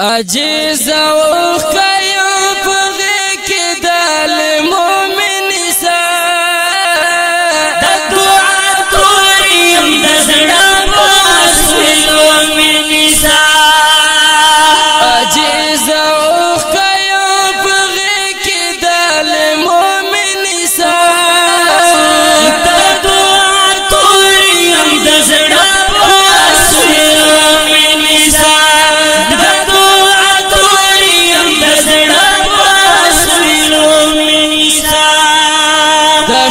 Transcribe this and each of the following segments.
عجیز او خیم پغی کی دل مومن سا دا دعا توریم دزڑا باس مومن سا عجیز او خیم پغی کی دل مومن سا دا دعا توریم دزڑا باس مومن سا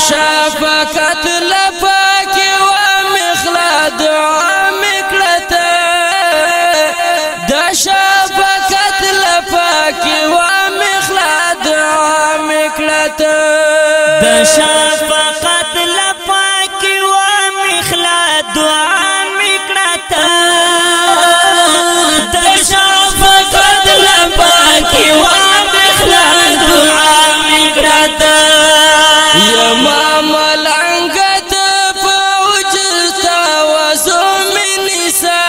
شفقت لپاکی و مخلا دعا مکلتا دا شفقت لپاکی و مخلا دعا مکلتا دا شفقت لپاکی و مخلا دعا مکلتا دا شفقت لپاکی و مخلا دعا مکلتا یا ماما لنگت پوچتا وزو من سا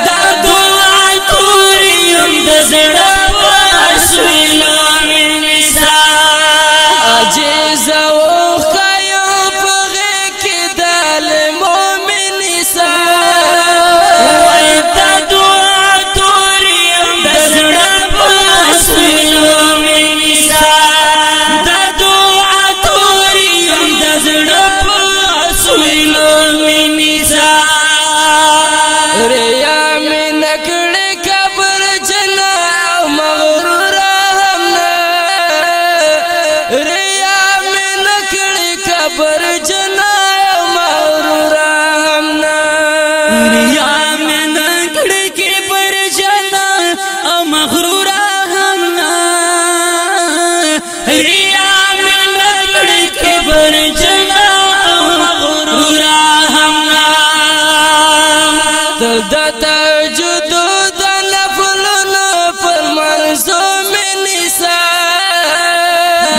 دا دعا توریم دزڑا پاسویلو من سا عجیز و خیو پغی کی دل مومن سا وی دا دعا توریم دزڑا پاسویلو من سا ریا میں نکڑے قبر جنا مغرور ہمنا ریا میں نکڑے قبر جنا مغرور ہمنا ریا میں نکڑے قبر جنا مغرور ہمنا ریا میں نکڑے قبر جنا مغرور ہمنا دا تجد دا نفلنا پر منظوم نسا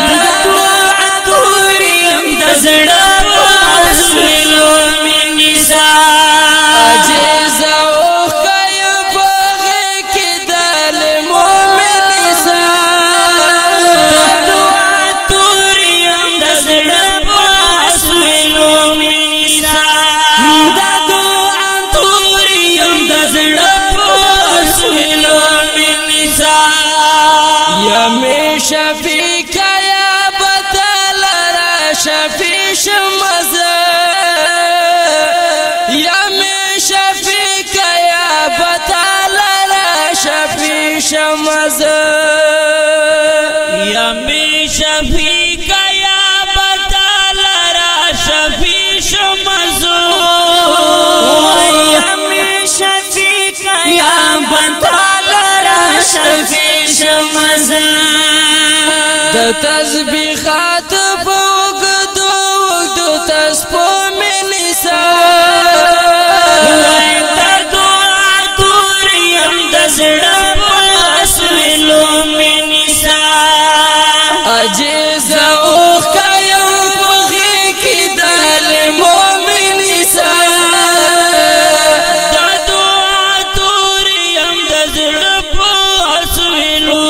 دا دعا توریم دا زڑا پاسویلو من نسا عجیز او خیم پغی کی دل مومن نسا دا دعا توریم دا زڑا پاسویلو من نسا دا دعا یا می شفیق یا بدل را شفیش مزه یا می شفیق یا بدل را شفیش مزه یا می شفیق یا بدل را شفیش مزه یا می شفیق یا بدل را شفیش مزه د تسبیحات بوګدو وګدو تسبو منسا وای د دعا توریم د زړه پاسویلو منسا عجیز او خیم پغی کی دل مومن سا د دعا توریم د زړه پاسویلو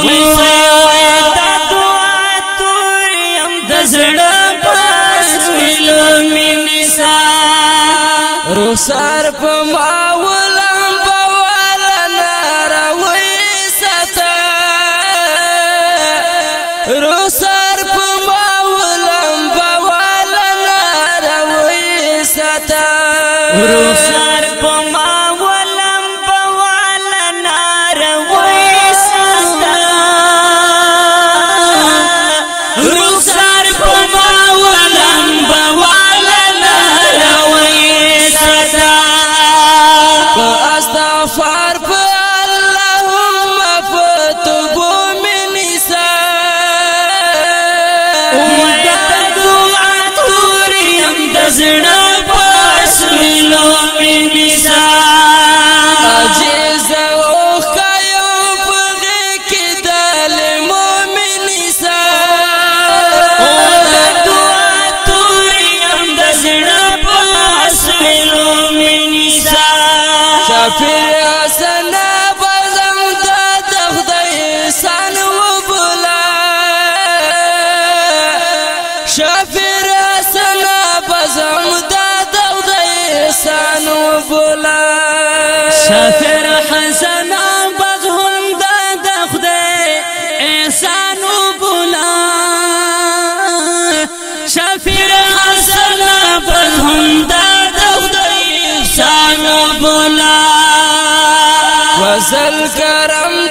منسا رخسار پا ماولم بوالا ناروی ستا رخسار پا ماولم بوالا ناروی ستا رخسار پا ماولم بوالا ناروی ستا رخسار پا ماولم بوالا استغفار پر اللهم فتبو من نسا دا دعا توریم دزڑا پاسویلو من زل کرم